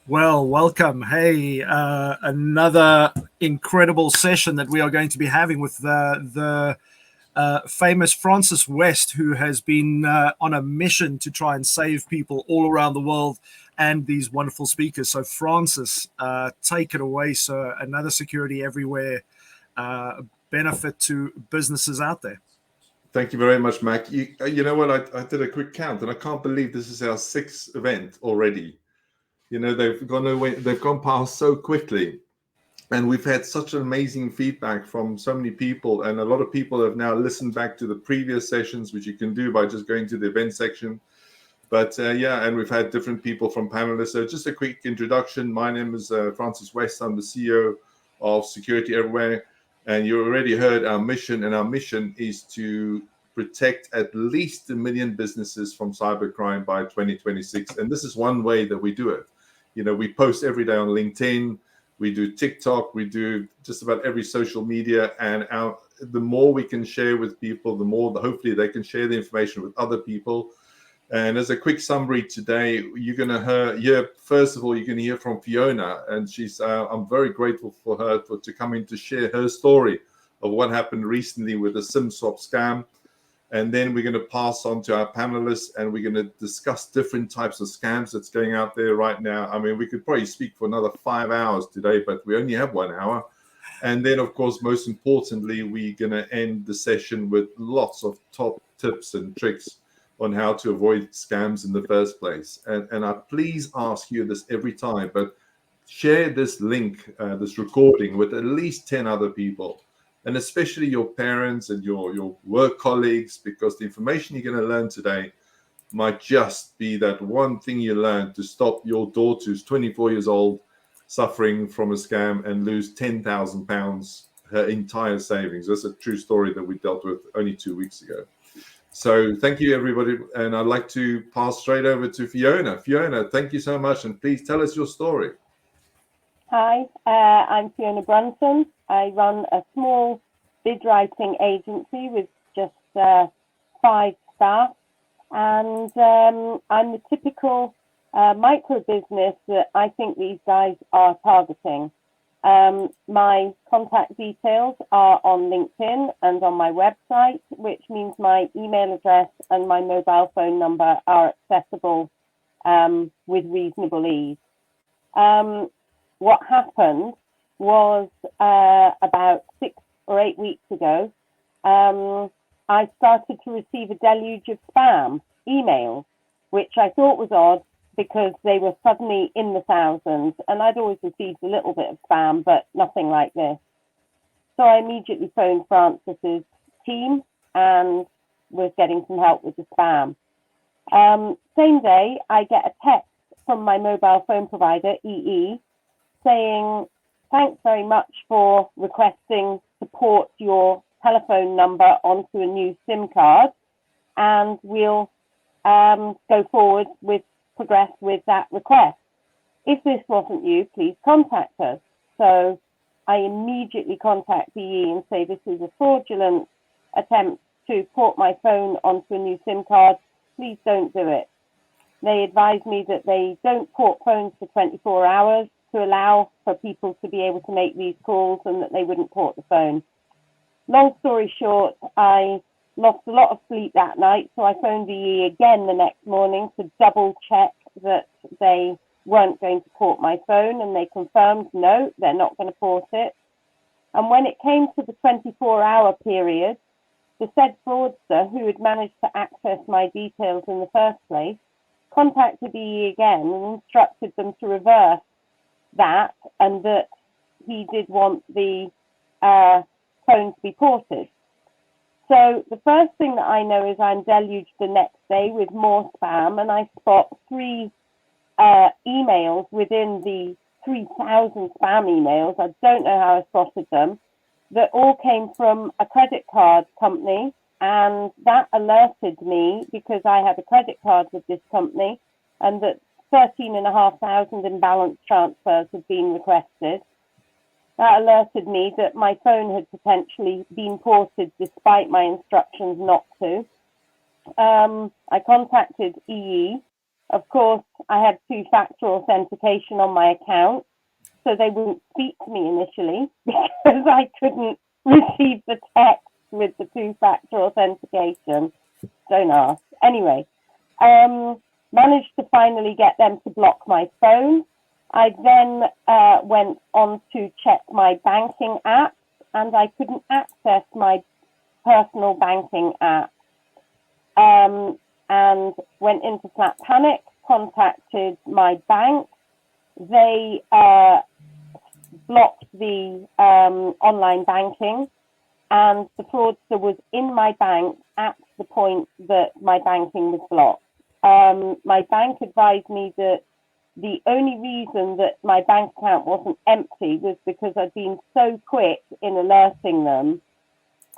Well, welcome. Hey, another incredible session that we are going to be having with the famous Francis West, who has been on a mission to try and save people all around the world, and these wonderful speakers. So, Francis, take it away, sir. Another security everywhere benefit to businesses out there. Thank you very much, Mac. You know what? I did a quick count, and I can't believe this is our sixth event already. You know, they've gone away, they've gone past so quickly, and we've had such amazing feedback from so many people, and a lot of people have now listened back to the previous sessions, which you can do by just going to the event section. But yeah, and we've had different people from panelists. So just a quick introduction. My name is Francis West. I'm the CEO of Security Everywhere. And you already heard our mission. And our mission is to protect at least 1 million businesses from cybercrime by 2026. And this is one way that we do it. You know, we post every day on LinkedIn. We do TikTok. We do just about every social media. And the more we can share with people, the more hopefully they can share the information with other people. And as a quick summary today, you're going to hear, first of all, you're going to hear from Fiona. And I'm very grateful for her to come in to share her story of what happened recently with the SIM swap scam. And then we're going to pass on to our panelists, and we're going to discuss different types of scams that's going out there right now. I mean, we could probably speak for another 5 hours today, but we only have 1 hour. And then, of course, most importantly, we're going to end the session with lots of top tips and tricks on how to avoid scams in the first place. And I please ask you this every time, but share this link, this recording with at least 10 other people, and especially your parents and your work colleagues, because the information you're going to learn today might just be that one thing you learned to stop your daughter, who's 24 years old, suffering from a scam and lose £10,000, her entire savings. That's a true story that we dealt with only 2 weeks ago. So thank you, everybody. And I'd like to pass straight over to Fiona. Fiona, thank you so much. And please tell us your story. Hi, I'm Fiona Brunson. I run a small bid writing agency with just 5 staff. And I'm the typical micro business that I think these guys are targeting. My contact details are on LinkedIn and on my website, which means my email address and my mobile phone number are accessible with reasonable ease. What happened was about 6 or 8 weeks ago, I started to receive a deluge of spam emails, which I thought was odd, because they were suddenly in the thousands, and I'd always received a little bit of spam, but nothing like this. So I immediately phoned Francis's team and was getting some help with the spam. Same day, I get a text from my mobile phone provider, EE, saying, thanks very much for requesting to port your telephone number onto a new SIM card, and we'll go forward progress with that request. If this wasn't you, please contact us. So I immediately contact EE and say, this is a fraudulent attempt to port my phone onto a new SIM card. Please don't do it. They advise me that they don't port phones for 24 hours to allow for people to be able to make these calls, and that they wouldn't port the phone. Long story short, I lost a lot of sleep that night, so I phoned EE again the next morning to double check that they weren't going to port my phone, and they confirmed, no, they're not going to port it. And when it came to the 24-hour period, the said fraudster, who had managed to access my details in the first place, contacted EE again and instructed them to reverse that, and that he did want the phone to be ported. So the first thing that I know is I'm deluged the next day with more spam, and I spot 3 emails within the 3,000 spam emails. I don't know how I spotted them, that all came from a credit card company, and that alerted me because I had a credit card with this company, and that 13,500 in balance transfers had been requested. That alerted me that my phone had potentially been ported despite my instructions not to. I contacted EE, of course, I had two-factor authentication on my account, so they wouldn't speak to me initially because I couldn't receive the text with the two-factor authentication. Don't ask. Anyway, managed to finally get them to block my phone. I then went on to check my banking app, and I couldn't access my personal banking app. And went into flat panic, contacted my bank. They blocked the online banking, and the fraudster was in my bank at the point that my banking was blocked. My bank advised me that the only reason that my bank account wasn't empty was because I'd been so quick in alerting them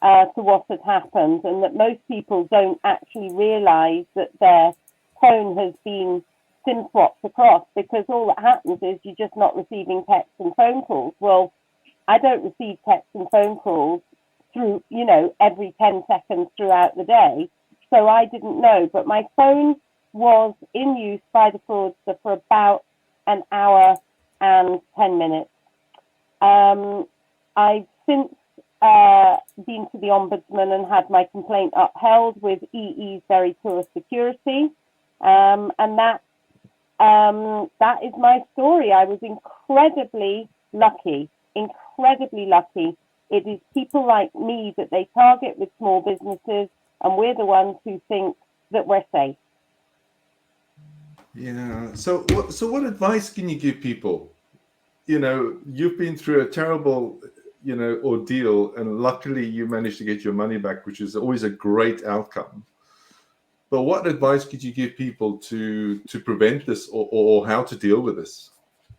to what had happened, and that most people don't actually realize that their phone has been SIM swapped across, because all that happens is you're just not receiving texts and phone calls. Well, I don't receive texts and phone calls through, every 10 seconds throughout the day. So I didn't know, but my phone was in use by the fraudster for about an hour and 10 minutes. I've since been to the Ombudsman and had my complaint upheld with EE's very poor security. And that is my story. I was incredibly lucky. It is people like me that they target with small businesses, and we're the ones who think that we're safe. Yeah. So what advice can you give people? You've been through a terrible, ordeal, and luckily you managed to get your money back, which is always a great outcome. But what advice could you give people to prevent this, or how to deal with this?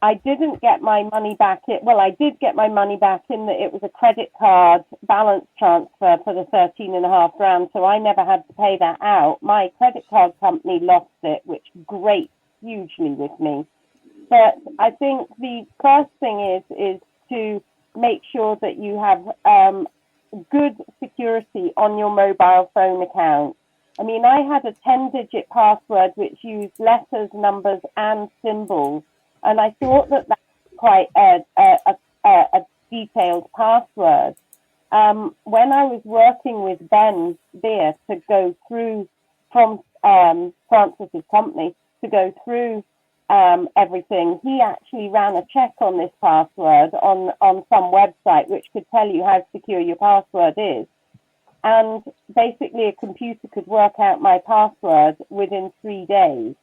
I didn't get my money back. Well, I did get my money back in that it was a credit card balance transfer for the 13.5 grand, so I never had to pay that out. My credit card company lost it, which grates hugely with me. But I think the first thing is to make sure that you have good security on your mobile phone account. I mean, I had a 10-digit password which used letters, numbers, and symbols, and I thought that was quite a detailed password. When I was working with Ben Beer to go through from Francis's company to go through everything, he actually ran a check on this password on some website which could tell you how secure your password is. And basically a computer could work out my password within 3 days,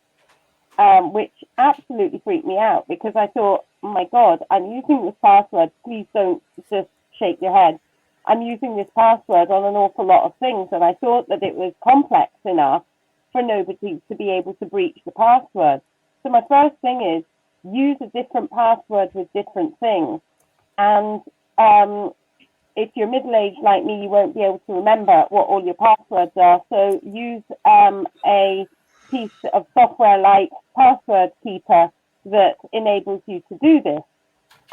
which absolutely freaked me out, because I thought, oh my God, I'm using this password. Please don't just shake your head. I'm using this password on an awful lot of things, and I thought that it was complex enough for nobody to be able to breach the password. So my first thing is use a different password with different things. And if you're middle-aged like me, you won't be able to remember what all your passwords are. So use a piece of software like Password Keeper that enables you to do this.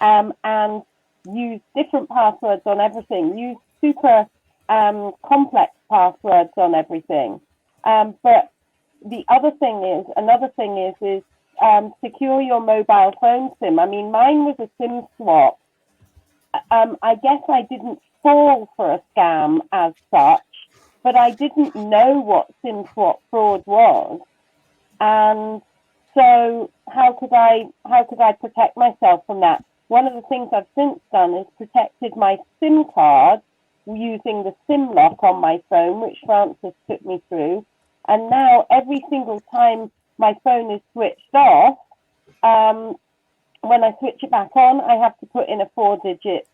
And use different passwords on everything. Use super complex passwords on everything. But another thing is secure your mobile phone SIM. I mean, mine was a SIM swap. I guess I didn't fall for a scam as such, but I didn't know what SIM swap fraud was. And so how could I protect myself from that? One of the things I've since done is protected my SIM card using the SIM lock on my phone, which Francis took me through. And now every single time my phone is switched off, when I switch it back on, I have to put in a 4-digit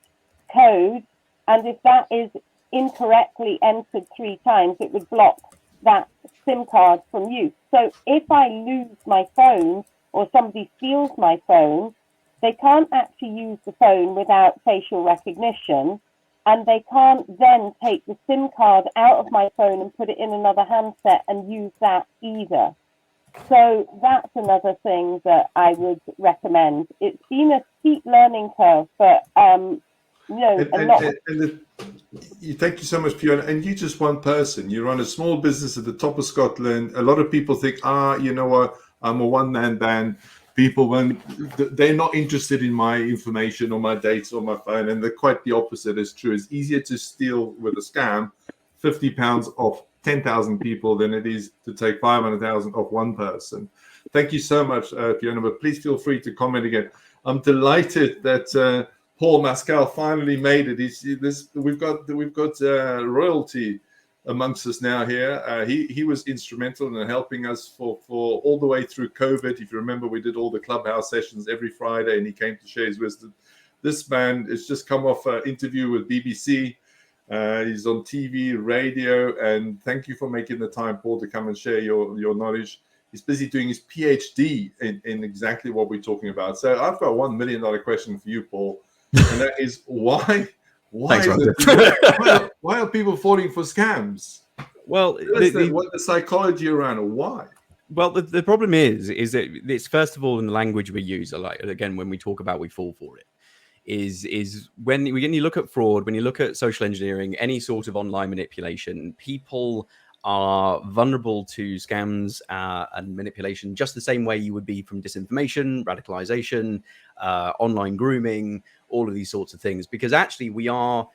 code. And if that is incorrectly entered 3 times, it would block that SIM card from use. So if I lose my phone or somebody steals my phone, they can't actually use the phone without facial recognition, and they can't then take the SIM card out of my phone and put it in another handset and use that either. So that's another thing that I would recommend. It's been a steep learning curve, but thank you so much, Fiona. And you're just one person. You run a small business at the top of Scotland. A lot of people think, you know what, I'm a one-man band. People, when they're not interested in my information or my dates or my phone, and they're quite the opposite is true. It's easier to steal with a scam £50 off 10,000 people than it is to take 500,000 off one person. Thank you so much, Fiona, but please feel free to comment again. I'm delighted that Paul Mascal finally made it. We've got royalty amongst us now here. He was instrumental in helping us for all the way through COVID. If you remember, we did all the Clubhouse sessions every Friday, and he came to share his wisdom. This man has just come off an interview with BBC. He's on TV, radio, and thank you for making the time, Paul, to come and share your knowledge. He's busy doing his PhD in exactly what we're talking about. So I've got a $1 million question for you, Paul, and that is why are people falling for scams? Well, what the psychology around it? Why? Well, the problem is that it's first of all in the language we use. Like again, when we talk about we fall for it, is when you look at fraud, when you look at social engineering, any sort of online manipulation, people are vulnerable to scams and manipulation just the same way you would be from disinformation, radicalization, online grooming, all of these sorts of things. Because actually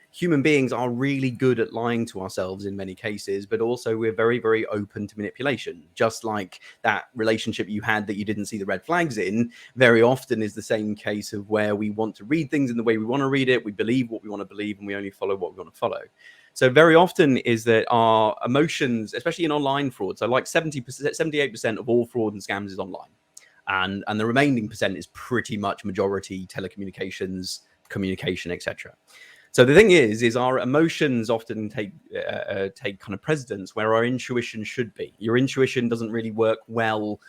human beings are really good at lying to ourselves in many cases, but also we're very, very open to manipulation. Just like that relationship you had that you didn't see the red flags in, very often is the same case of where we want to read things in the way we want to read it, we believe what we want to believe, and we only follow what we want to follow. So very often is that our emotions, especially in online fraud, so like 78% of all fraud and scams is online. And the remaining percent is pretty much majority telecommunications, communication, etc. So the thing is our emotions often take kind of precedence where our intuition should be. Your intuition doesn't really work well.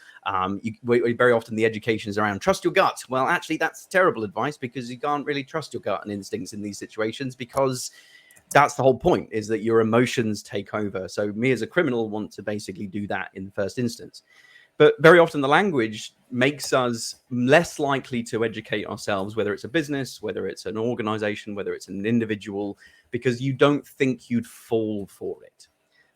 Very often the education is around trust your gut. Well, actually, that's terrible advice because you can't really trust your gut and instincts in these situations because that's the whole point, is that your emotions take over. So me as a criminal want to basically do that in the first instance. But very often the language makes us less likely to educate ourselves, whether it's a business, whether it's an organization, whether it's an individual, because you don't think you'd fall for it.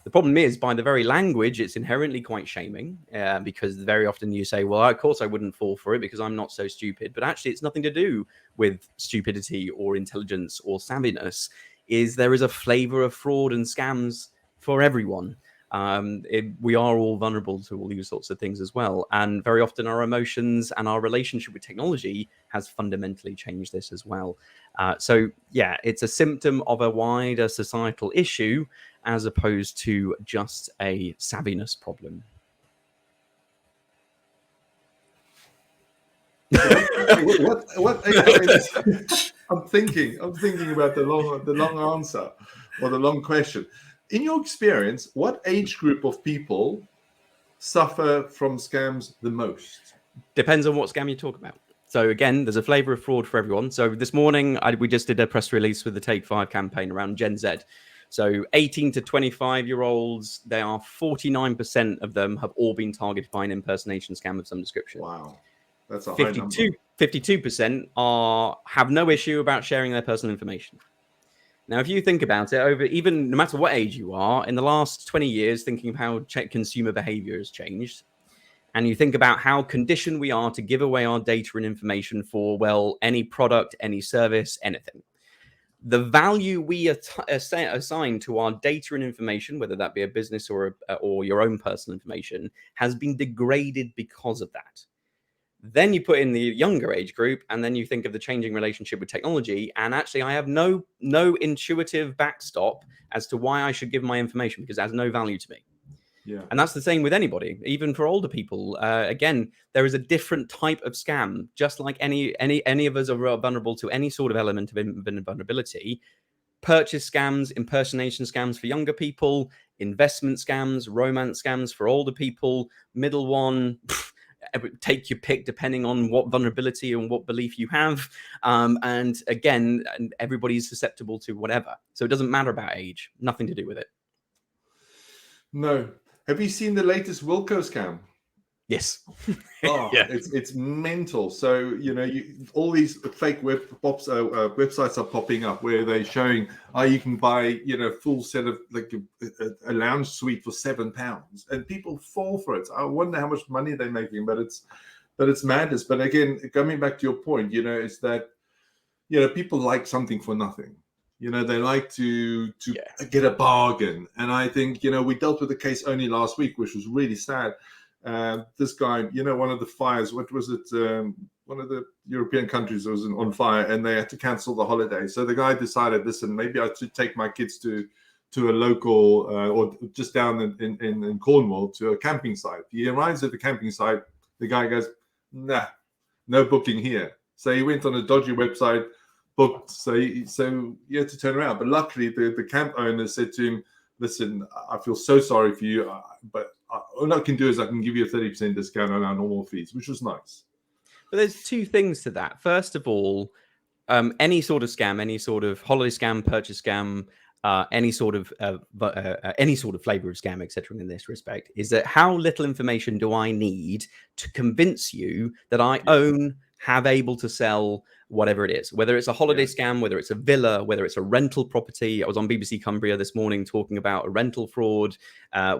The problem is, by the very language, it's inherently quite shaming because very often you say, well, of course I wouldn't fall for it because I'm not so stupid. But actually, it's nothing to do with stupidity or intelligence or savviness. There is a flavor of fraud and scams for everyone. We are all vulnerable to all these sorts of things as well. And very often our emotions and our relationship with technology has fundamentally changed this as well. So yeah, it's a symptom of a wider societal issue as opposed to just a savviness problem. I'm thinking about the long answer or the long question. In your experience, what age group of people suffer from scams the most? Depends on what scam you talk about. So again, there's a flavor of fraud for everyone. So this morning, we just did a press release with the Take 5 campaign around Gen Z. So 18 to 25-year-olds, they are 49% of them have all been targeted by an impersonation scam of some description. Wow. That's a high number. 52% have no issue about sharing their personal information. Now, if you think about it, no matter what age you are, in the last 20 years, thinking of how consumer behavior has changed, and you think about how conditioned we are to give away our data and information for, well, any product, any service, anything. The value we assign to our data and information, whether that be a business or your own personal information, has been degraded because of that. Then you put in the younger age group, and then you think of the changing relationship with technology. And actually, I have no intuitive backstop as to why I should give my information because it has no value to me. Yeah. And that's the same with anybody, even for older people. Again, there is a different type of scam, just like any of us are vulnerable to any sort of element of vulnerability. Purchase scams, impersonation scams for younger people, investment scams, romance scams for older people, middle one. Take your pick depending on what vulnerability and what belief you have. And again, everybody's susceptible to whatever. So it doesn't matter about age, nothing to do with it. No. Have you seen the latest Wilco scam? Yes. Oh, Yeah. it's mental. So all these fake websites are popping up where they're showing you can buy full set of like a lounge suite for £7, and people fall for it. I wonder how much money they're making, but it's madness. But again, coming back to your point, is that people like something for nothing. They like to get a bargain, and I think we dealt with the case only last week, which was really sad. This guy, one of the fires, what was it? One of the European countries was on fire, and they had to cancel the holiday. So the guy decided, listen, maybe I should take my kids to a local or just down in Cornwall to a camping site. He arrives at the camping site. The guy goes, nah, no booking here. So he went on a dodgy website, booked. So he had to turn around. But luckily, the camp owner said to him, listen, I feel so sorry for you, but all I can do is I can give you a 30% discount on our normal fees, which was nice. But there's two things to that. First of all, any sort of scam, any sort of holiday scam, purchase scam, any sort of flavor of scam, etc. In this respect, is that how little information do I need to convince you that I own, have able to sell whatever it is, whether it's a holiday scam, whether it's a villa, whether it's a rental property. I was on BBC Cumbria this morning talking about a rental fraud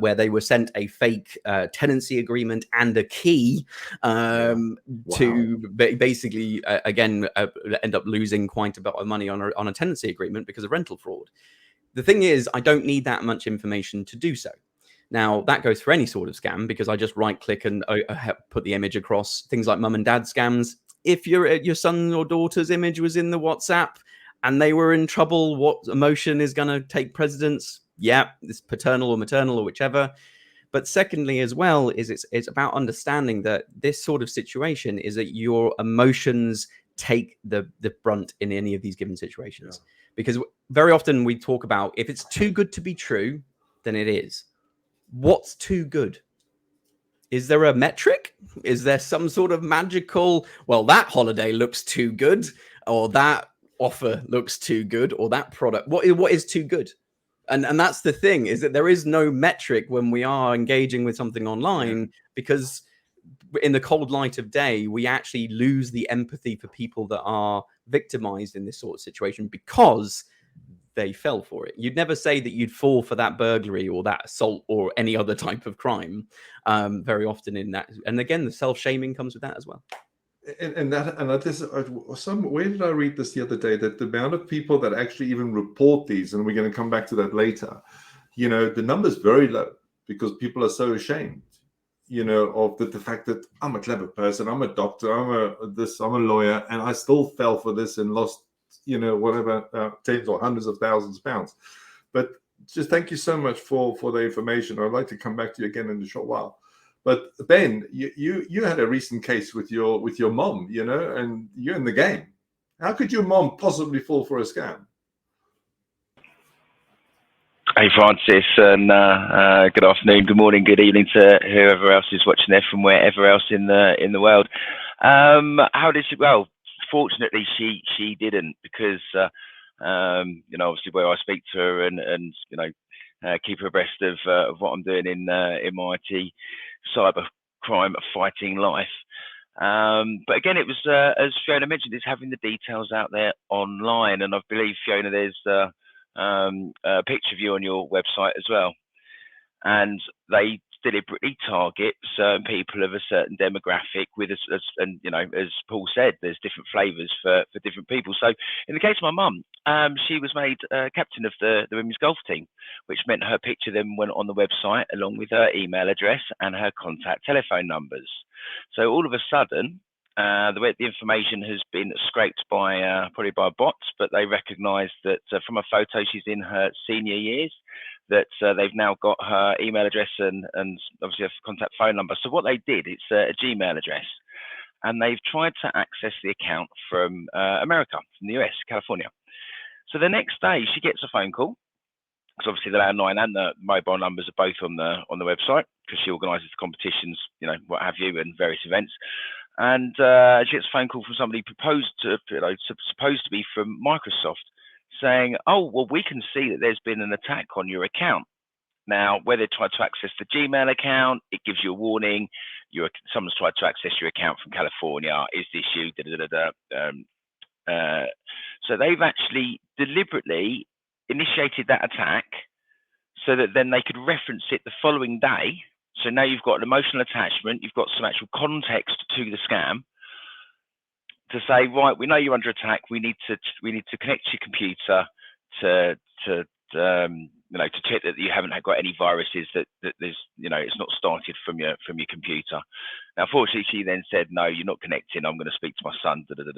where they were sent a fake tenancy agreement and a key to basically, again, end up losing quite a bit of money on a tenancy agreement because of rental fraud. The thing is, I don't need that much information to do so. Now, that goes for any sort of scam because I just right-click and put the image across. Things like mum and dad scams. If your son or daughter's image was in the WhatsApp and they were in trouble, what emotion is going to take precedence? Yeah, it's paternal or maternal or whichever. But secondly, as well, is it's about understanding that this sort of situation is that your emotions take the brunt in any of these given situations. Because very often we talk about if it's too good to be true, then it is. What's too good? Is there a metric? Is there some sort of magical, well, that holiday looks too good, or that offer looks too good, or that product? What is too good? And that's the thing, is that there is no metric when we are engaging with something online, because in the cold light of day, we actually lose the empathy for people that are victimized in this sort of situation because they fell for it. You'd never say that you'd fall for that burglary or that assault or any other type of crime very often in that. And again, the self-shaming comes with that as well. Where did I read this the other day, that the amount of people that actually even report these, and we're going to come back to that later, the number's very low because people are so ashamed, of the fact that I'm a clever person, I'm a doctor, I'm a lawyer, and I still fell for this and lost, whatever, tens or hundreds of thousands of pounds. But just thank you so much for the information. I'd like to come back to you again in a short while. But Ben, you had a recent case with your mom, and you're in the game. How could your mom possibly fall for a scam? Hey Francis, and good afternoon, good morning, good evening to whoever else is watching there from wherever else in the world. How did she? Well, fortunately, she didn't, because obviously where I speak to her and keep her abreast of what I'm doing in my IT cyber crime fighting life. But again, it was as Fiona mentioned, it's having the details out there online, and I believe, Fiona, there's a picture of you on your website as well, and they deliberately target certain people of a certain demographic with and as Paul said, there's different flavors for different people. So in the case of my mum, she was made captain of the women's golf team, which meant her picture then went on the website along with her email address and her contact telephone numbers. So all of a sudden, the information has been scraped by probably by bots, but they recognised that from a photo she's in her senior years, that they've now got her email address and obviously her contact phone number. So what they did, it's a Gmail address, and they've tried to access the account from America, from the US, California. So the next day she gets a phone call, because obviously the landline and the mobile numbers are both on the website, because she organises the competitions, what have you, and various events. And she gets a phone call from somebody supposed to be from Microsoft, saying, "Oh, well, we can see that there's been an attack on your account." Now, where they try to access the Gmail account, it gives you a warning. Someone's tried to access your account from California. Is this you? So they've actually deliberately initiated that attack so that then they could reference it the following day. So now you've got an emotional attachment, you've got some actual context to the scam to say, right, we know you're under attack. We need to connect to your computer to check that you haven't got any viruses, that there's, it's not started from your computer. Now, fortunately, she then said, no, you're not connecting. I'm going to speak to my son. But it's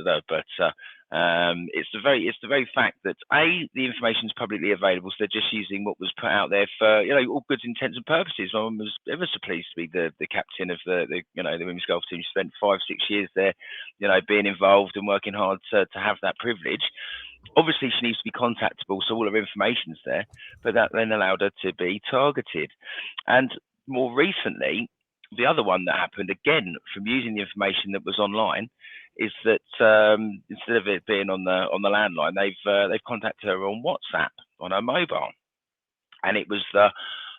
the very fact that the information is publicly available. So they're just using what was put out there for all good intents and purposes. My mum was ever so pleased to be the captain of the women's golf team. She spent 5-6 years there, being involved and working hard to have that privilege. Obviously, she needs to be contactable, so all her information's there, but that then allowed her to be targeted. And more recently, the other one that happened, again, from using the information that was online, is that instead of it being on the landline, they've contacted her on WhatsApp, on her mobile. And it was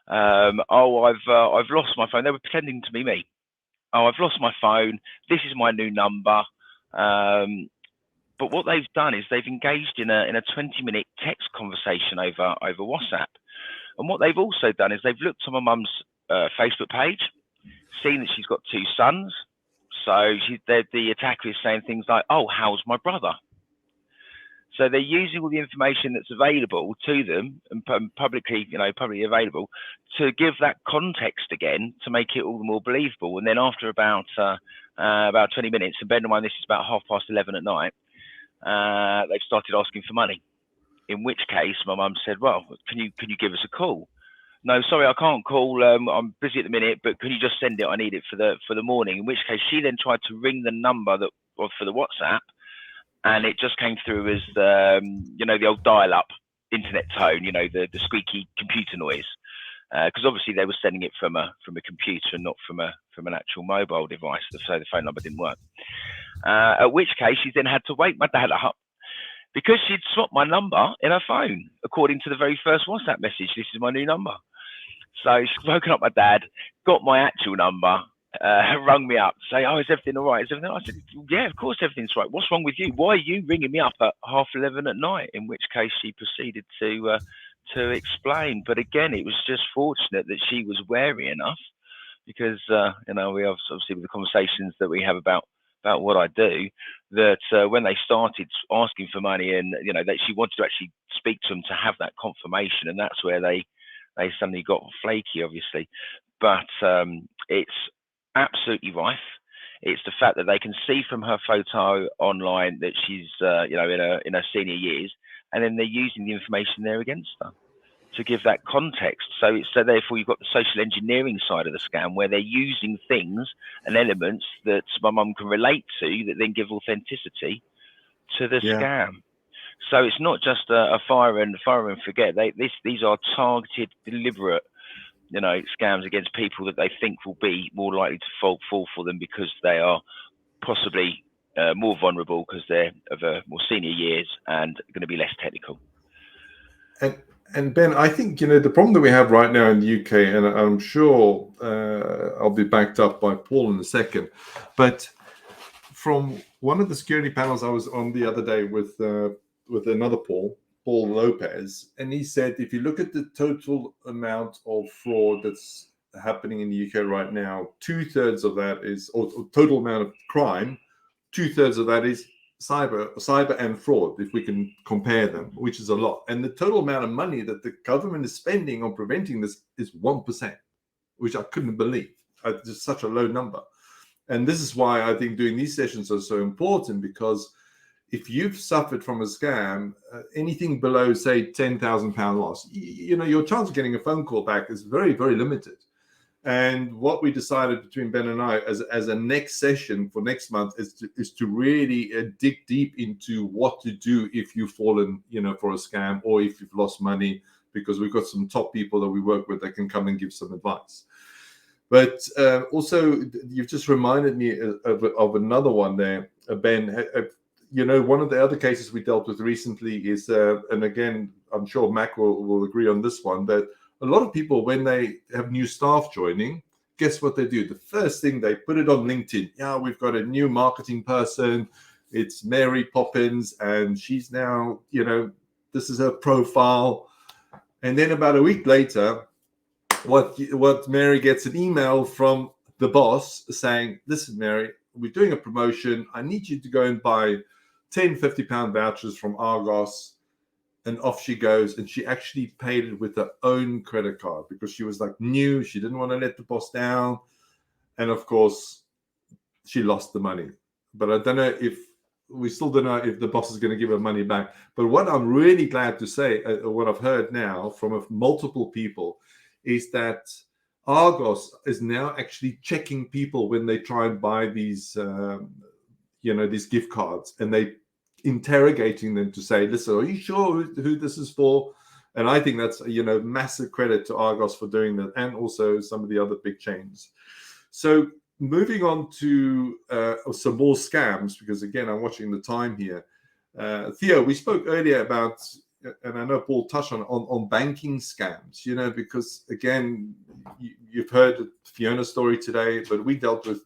I've lost my phone. They were pretending to be me. Oh, I've lost my phone. This is my new number. But what they've done is they've engaged in a 20-minute text conversation over WhatsApp. And what they've also done is they've looked on my mum's Facebook page, seen that she's got 2 sons. So the attacker is saying things like, oh, how's my brother? So they're using all the information that's available to them and publicly available to give that context again to make it all the more believable. And then after about 20 minutes, and bear in mind this is about 11:30 at night, they've started asking for money. In which case, my mum said, "Well, can you give us a call?" "No, sorry, I can't call. I'm busy at the minute, but can you just send it? I need it for the morning." In which case, she then tried to ring the number for the WhatsApp, and it just came through as the old dial-up internet tone, the squeaky computer noise, because obviously they were sending it from a computer and not from an actual mobile device, so the phone number didn't work. At which case, she then had to wake my dad up because she'd swapped my number in her phone according to the very first WhatsApp message. This is my new number. So she's woken up my dad, got my actual number, rung me up to say, "Oh, is everything all right? Is everything?" I said, "Yeah, of course everything's right. What's wrong with you? Why are you ringing me up at 11:30 at night?" In which case she proceeded to explain. But again, it was just fortunate that she was wary enough, because we obviously, with the conversations that we have about what I do, that when they started asking for money, and that she wanted to actually speak to them to have that confirmation, and that's where they suddenly got flaky, obviously. But it's absolutely rife. It's the fact that they can see from her photo online that she's in her senior years, and then they're using the information there against her to give that context. So therefore you've got the social engineering side of the scam, where they're using things and elements that my mum can relate to that then give authenticity to the scam. So it's not just a fire and forget. These are targeted, deliberate, scams against people that they think will be more likely to fall for them, because they are possibly more vulnerable, because they're of a more senior years and going to be less technical. And Ben, I think, the problem that we have right now in the UK, and I'm sure I'll be backed up by Paul in a second, but from one of the security panels I was on the other day with another Paul Lopez, and he said, if you look at the total amount of fraud that's happening in the UK right now, 2/3 of that is, or total amount of crime, 2/3 of that is cyber and fraud, if we can compare them, which is a lot. And the total amount of money that the government is spending on preventing this is 1%, which I couldn't believe. It's such a low number. And this is why I think doing these sessions are so important, because if you've suffered from a scam, anything below, say, £10,000 loss, your chance of getting a phone call back is very, very limited. And what we decided between Ben and I as a next session for next month is to really dig deep into what to do if you've fallen, for a scam, or if you've lost money, because we've got some top people that we work with that can come and give some advice. But also, you've just reminded me of another one there, Ben. One of the other cases we dealt with recently is, and again, I'm sure Mac will agree on this one, that a lot of people, when they have new staff joining, guess what they do? The first thing, they put it on LinkedIn. Yeah, we've got a new marketing person. It's Mary Poppins, and she's now, this is her profile. And then about a week later, what Mary gets an email from the boss saying, listen, Mary, we're doing a promotion. I need you to go and buy 10 50-pound vouchers from Argos. And off she goes. And she actually paid it with her own credit card because she was like new. She didn't want to let the boss down. And of course, she lost the money. But I don't know we still don't know if the boss is going to give her money back. But what I'm really glad to say, what I've heard now from multiple people, is that Argos is now actually checking people when they try and buy these, these gift cards, and they interrogating them to say, listen, are you sure who this is for? And I think that's, massive credit to Argos for doing that, and also some of the other big chains. So moving on to some more scams, because again, I'm watching the time here. Theo, we spoke earlier about, and I know Paul touched on banking scams, because again, you've heard Fiona's story today, but we dealt with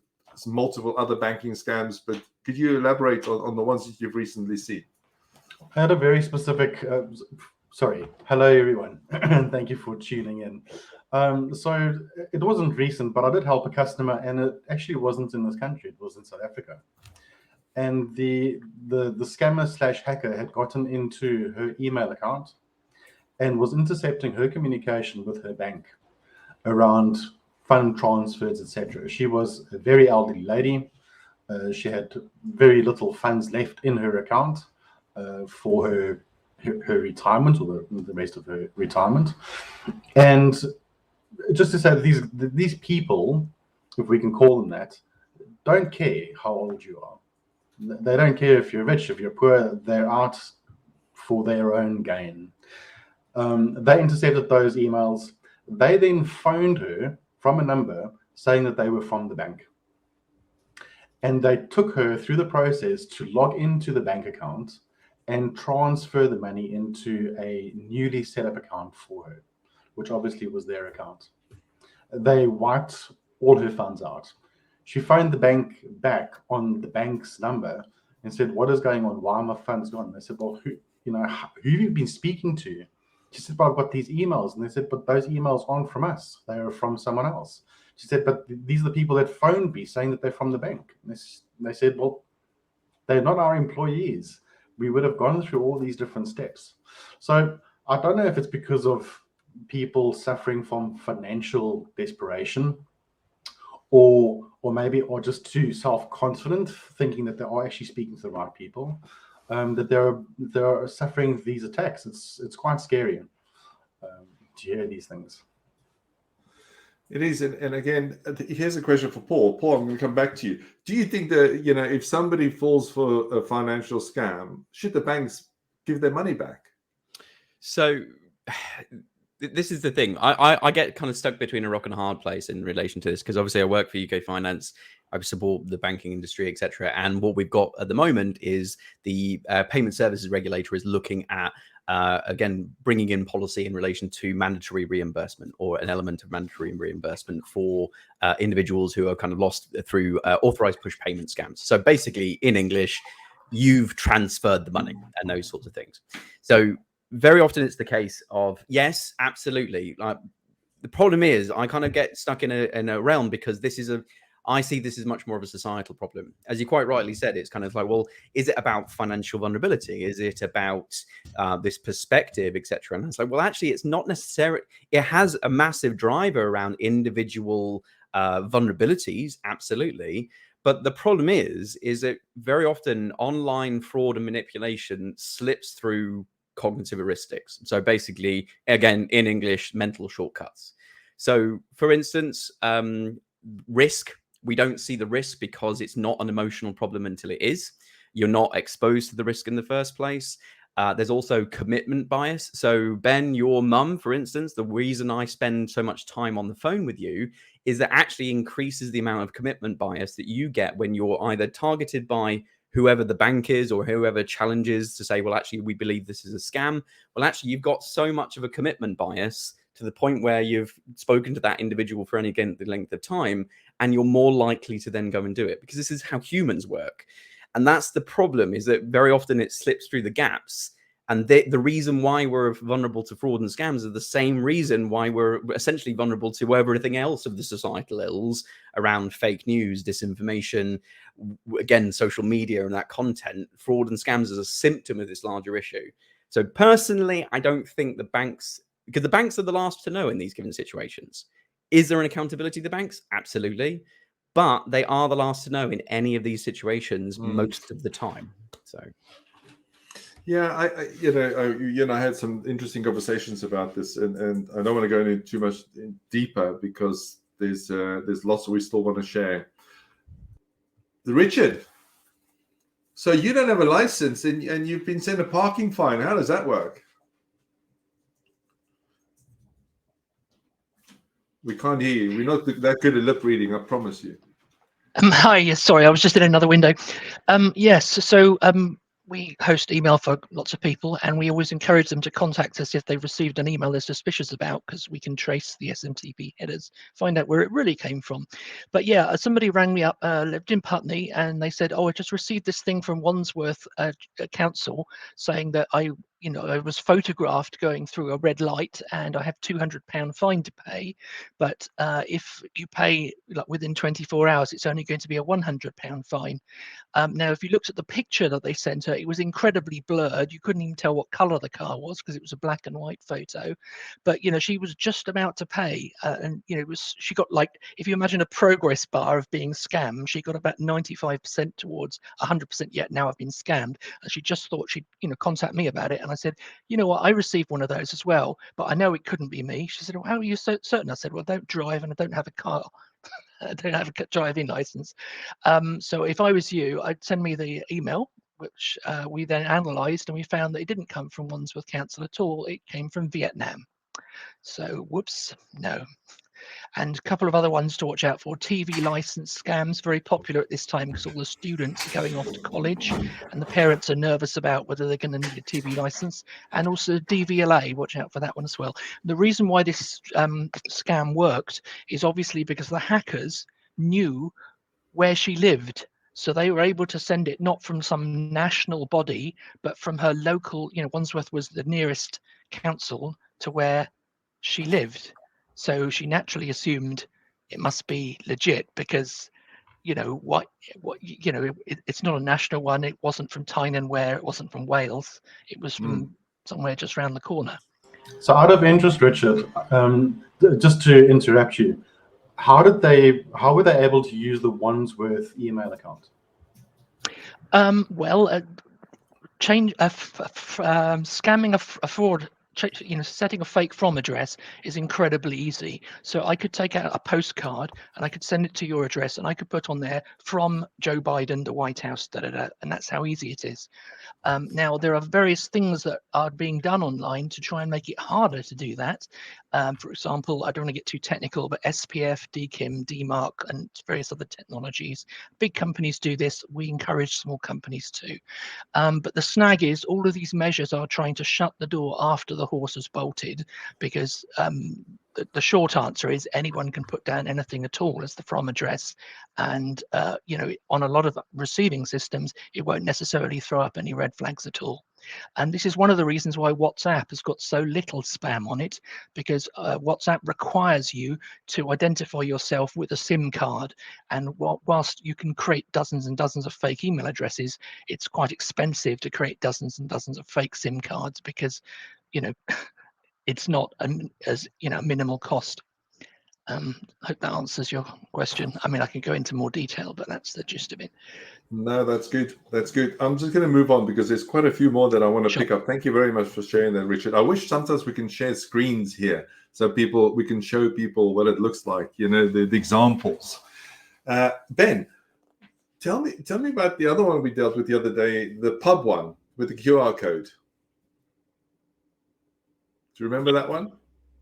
multiple other banking scams. But could you elaborate on the ones that you've recently seen? I had a very specific, hello everyone, and thank you for tuning in. So it wasn't recent, but I did help a customer, and it actually wasn't in this country, it was in South Africa. And the scammer / hacker had gotten into her email account and was intercepting her communication with her bank around fund transfers, etc. She was a very elderly lady. She had very little funds left in her account for her retirement, or the rest of her retirement. And just to say that these people, if we can call them that, don't care how old you are. They don't care if you're rich, if you're poor. They're out for their own gain. They intercepted those emails. They then phoned her from a number saying that they were from the bank. And they took her through the process to log into the bank account and transfer the money into a newly set up account for her, which obviously was their account. They wiped all her funds out. She phoned the bank back on the bank's number and said, what is going on? Why are my funds gone? They said, well, who have you been speaking to? She said, well, I've got these emails. And they said, but those emails aren't from us. They are from someone else. She said, but these are the people that phoned me saying that they're from the bank. And they said, well, they're not our employees. We would have gone through all these different steps. So I don't know if it's because of people suffering from financial desperation, or maybe just too self-confident, thinking that they are actually speaking to the right people, that they're suffering these attacks. It's quite scary to hear these things. It is, and again, here's a question for Paul. Paul, I'm going to come back to you. Do you think that, if somebody falls for a financial scam, should the banks give their money back? So this is the thing. I get kind of stuck between a rock and a hard place in relation to this, because obviously I work for UK Finance. I support the banking industry, etc. And what we've got at the moment is the payment services regulator is looking at, again, bringing in policy in relation to mandatory reimbursement, or an element of mandatory reimbursement for individuals who are kind of lost through authorized push payment scams. So basically, in English, you've transferred the money and those sorts of things. So very often it's the case of, yes, absolutely. Like, the problem is I kind of get stuck in a realm, because I see this as much more of a societal problem. As you quite rightly said, it's kind of like, well, is it about financial vulnerability? Is it about this perspective, etc.? And it's like, well, actually, it's not necessarily. It has a massive driver around individual vulnerabilities, absolutely. But the problem is that very often online fraud and manipulation slips through cognitive heuristics. So basically, again, in English, mental shortcuts. So, for instance, risk. We don't see the risk because it's not an emotional problem until it is. You're not exposed to the risk in the first place. There's also commitment bias. So Ben, your mum, for instance, the reason I spend so much time on the phone with you is that actually increases the amount of commitment bias that you get when you're either targeted by whoever the bank is or whoever challenges to say, well, actually, we believe this is a scam. Well, actually, you've got so much of a commitment bias to the point where you've spoken to that individual for any length of time, and you're more likely to then go and do it, because this is how humans work. And that's the problem, is that very often it slips through the gaps. And the reason why we're vulnerable to fraud and scams are the same reason why we're essentially vulnerable to everything else of the societal ills around fake news, disinformation, again, social media and that content. Fraud and scams is a symptom of this larger issue. So personally, I don't think the banks, because the banks are the last to know in these given situations. Is there an accountability to the banks? Absolutely. But they are the last to know in any of these situations most of the time. So. Yeah, I had some interesting conversations about this, and I don't want to go into too much deeper because there's lots we still want to share. Richard, so you don't have a license and you've been sent a parking fine. How does that work? We can't hear you. We're not that good at lip reading, I promise you. Hi, yes, sorry, I was just in another window. Yes, so we host email for lots of people, and we always encourage them to contact us if they've received an email they're suspicious about, because we can trace the SMTP headers, find out where it really came from. But yeah, somebody rang me up, lived in Putney, and they said, oh, I just received this thing from Wandsworth Council saying that I was photographed going through a red light and I have £200 fine to pay. But if you pay within 24 hours, it's only going to be a £100 fine. Now, if you looked at the picture that they sent her, it was incredibly blurred. You couldn't even tell what color the car was because it was a black and white photo. But, she was just about to pay. And, she got, like, if you imagine a progress bar of being scammed, she got about 95% towards 100% yet. Now I've been scammed. And she just thought she'd, contact me about it. And I said, you know what, I received one of those as well, but I know it couldn't be me. She said, well, how are you so certain? I said, well, I don't drive and I don't have a car. I don't have a driving license. So if I was you, I'd send me the email, which we then analysed, and we found that it didn't come from Wandsworth Council at all. It came from Vietnam. So whoops, no. And a couple of other ones to watch out for. TV license scams, very popular at this time because all the students are going off to college and the parents are nervous about whether they're going to need a TV license. And also DVLA, watch out for that one as well. The reason why this scam worked is obviously because the hackers knew where she lived. So they were able to send it not from some national body, but from her local, Wandsworth was the nearest council to where she lived. So she naturally assumed it must be legit because, it's not a national one. It wasn't from Tyne-and-Wear. It wasn't from Wales. It was from somewhere just around the corner. So out of interest, Richard, just to interrupt you, how were they able to use the Wandsworth email account? Scamming a fraud, setting a fake from address is incredibly easy. So I could take out a postcard and I could send it to your address and I could put on there from Joe Biden, the White House, and that's how easy it is. Now, there are various things that are being done online to try and make it harder to do that. For example, I don't want to get too technical, but SPF, DKIM, DMARC, and various other technologies. Big companies do this. We encourage small companies too. But the snag is all of these measures are trying to shut the door after the horse has bolted, because the short answer is anyone can put down anything at all as the from address. And, on a lot of receiving systems, it won't necessarily throw up any red flags at all. And this is one of the reasons why WhatsApp has got so little spam on it, because WhatsApp requires you to identify yourself with a SIM card. And whilst you can create dozens and dozens of fake email addresses, it's quite expensive to create dozens and dozens of fake SIM cards because, it's not as minimal cost. Hope that answers your question. I mean, I can go into more detail, but that's the gist of it. No, that's good. That's good. I'm just going to move on because there's quite a few more that I want to pick up. Thank you very much for sharing that, Richard. I wish sometimes we can share screens here so we can show people what it looks like, the examples. Ben, tell me about the other one we dealt with the other day, the pub one with the QR code. Do you remember that one?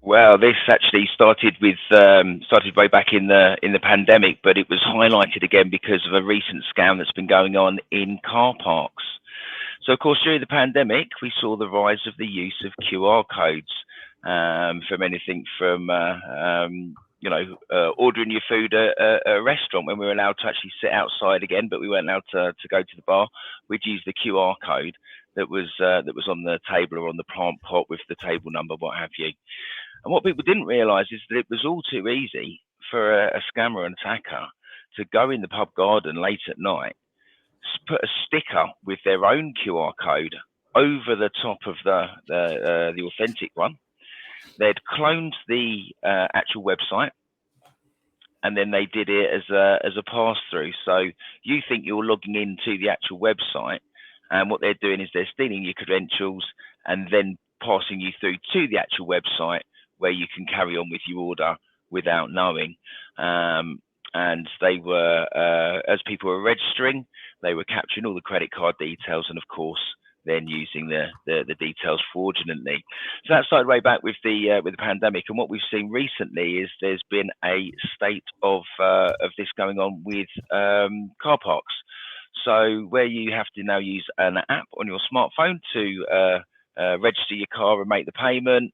Well, this actually started way back in the pandemic, but it was highlighted again because of a recent scam that's been going on in car parks. So, of course, during the pandemic, we saw the rise of the use of QR codes. from anything from ordering your food at a restaurant when we were allowed to actually sit outside again, but we weren't allowed to go to the bar. We'd use the QR code that was on the table or on the plant pot with the table number, what have you. And what people didn't realise is that it was all too easy for a scammer and attacker to go in the pub garden late at night, put a sticker with their own QR code over the top of the authentic one. They'd cloned the actual website, and then they did it as a pass-through. So you think you're logging into the actual website, and what they're doing is they're stealing your credentials and then passing you through to the actual website where you can carry on with your order without knowing. And they were, as people were registering, they were capturing all the credit card details, and of course, then using the details fraudulently. So that started way back with the pandemic, and what we've seen recently is there's been a state of this going on with car parks. So where you have to now use an app on your smartphone to register your car and make the payment,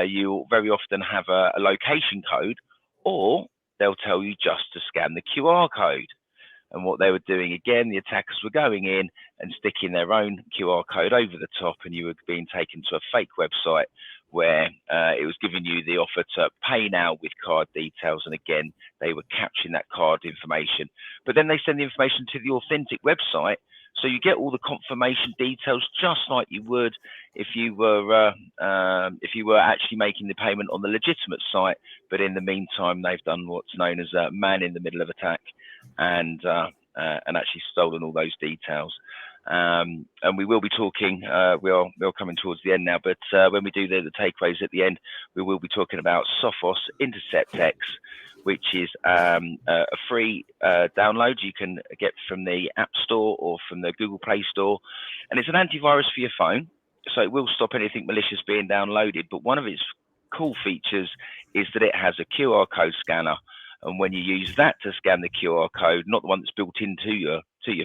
you very often have a location code, or they'll tell you just to scan the QR code. And what they were doing, again, the attackers were going in and sticking their own QR code over the top, and you were being taken to a fake website where it was giving you the offer to pay now with card details. And again, they were capturing that card information. But then they send the information to the authentic website, so you get all the confirmation details just like you would if you were actually making the payment on the legitimate site. But in the meantime, they've done what's known as a man in the middle of attack, and actually stolen all those details. And we will be talking. We are coming towards the end now, but when we do the takeaways at the end, we will be talking about Sophos Intercept X, which is a free download you can get from the App Store or from the Google Play Store, and it's an antivirus for your phone, so it will stop anything malicious being downloaded. But one of its cool features is that it has a QR code scanner. And when you use that to scan the QR code, not the one that's built into your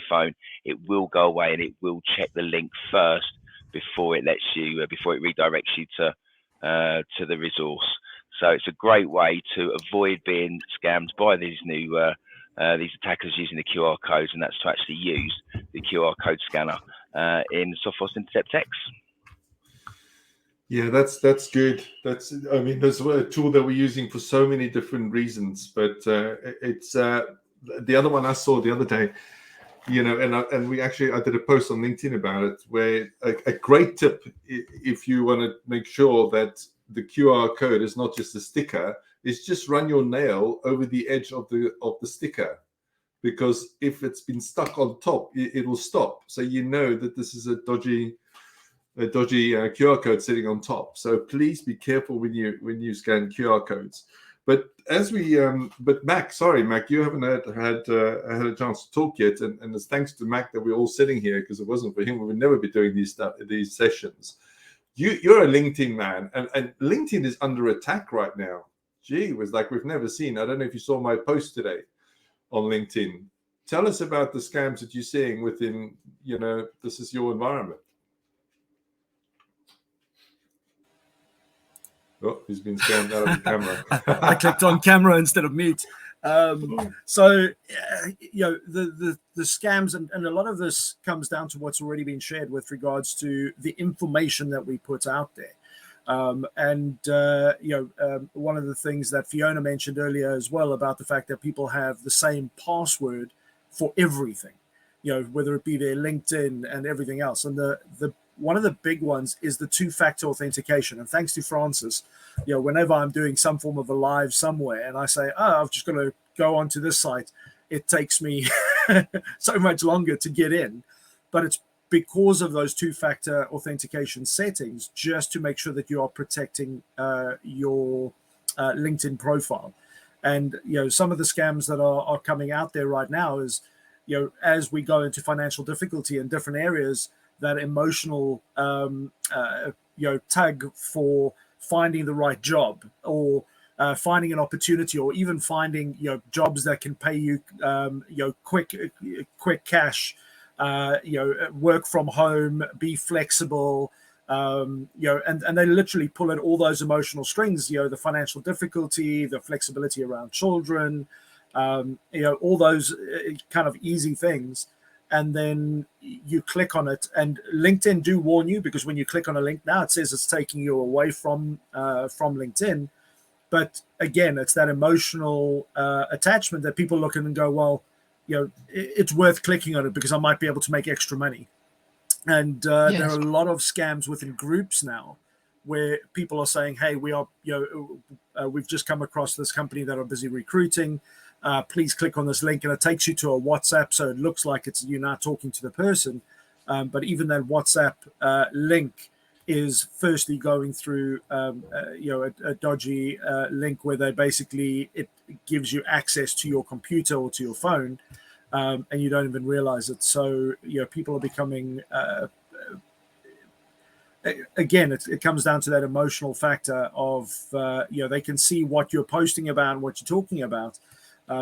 phone, it will go away and it will check the link first before it lets you, before it redirects you to the resource. So it's a great way to avoid being scammed by these these attackers using the QR codes, and that's to actually use the QR code scanner in Sophos Intercept X. Yeah, that's good. That's, I mean, there's a tool that we're using for so many different reasons, but it's the other one I saw the other day, and we actually, I did a post on LinkedIn about it, where a great tip, if you want to make sure that the QR code is not just a sticker, is just run your nail over the edge of the sticker, because if it's been stuck on top, it will stop. So you know that this is a dodgy QR code sitting on top. So please be careful when you scan QR codes. But as we, Mac, you haven't had a chance to talk yet, and it's thanks to Mac that we're all sitting here, because if it wasn't for him, we would never be doing these sessions. You're a LinkedIn man, and LinkedIn is under attack right now. Gee, it was like we've never seen. I don't know if you saw my post today on LinkedIn. Tell us about the scams that you're seeing within, this is your environment. Oh, he's been scammed out of the camera. I clicked on camera instead of mute. So, the scams and a lot of this comes down to what's already been shared with regards to the information that we put out there. One of the things that Fiona mentioned earlier as well about the fact that people have the same password for everything, whether it be their LinkedIn and everything else. And the one of the big ones is the two-factor authentication. And thanks to Francis, whenever I'm doing some form of a live somewhere and I say, I've just got to go onto this site, it takes me so much longer to get in. But it's because of those two-factor authentication settings, just to make sure that you are protecting your LinkedIn profile. And, some of the scams that are coming out there right now is, as we go into financial difficulty in different areas, that emotional, tug for finding the right job, or finding an opportunity, or even finding, jobs that can pay you, quick cash, work from home, be flexible, and they literally pull at all those emotional strings, the financial difficulty, the flexibility around children, all those kind of easy things. And then you click on it, and LinkedIn do warn you, because when you click on a link now, it says it's taking you away from LinkedIn. But again, it's that emotional attachment that people look at and go, well, it's worth clicking on it because I might be able to make extra money. And there are a lot of scams within groups now where people are saying, hey, we've just come across this company that are busy recruiting. Please click on this link, and it takes you to a WhatsApp, so it looks like it's you now talking to the person. But even that WhatsApp link is firstly going through a dodgy link where it gives you access to your computer or to your phone, and you don't even realize it. So people are becoming again, it comes down to that emotional factor of they can see what you're posting about and what you're talking about.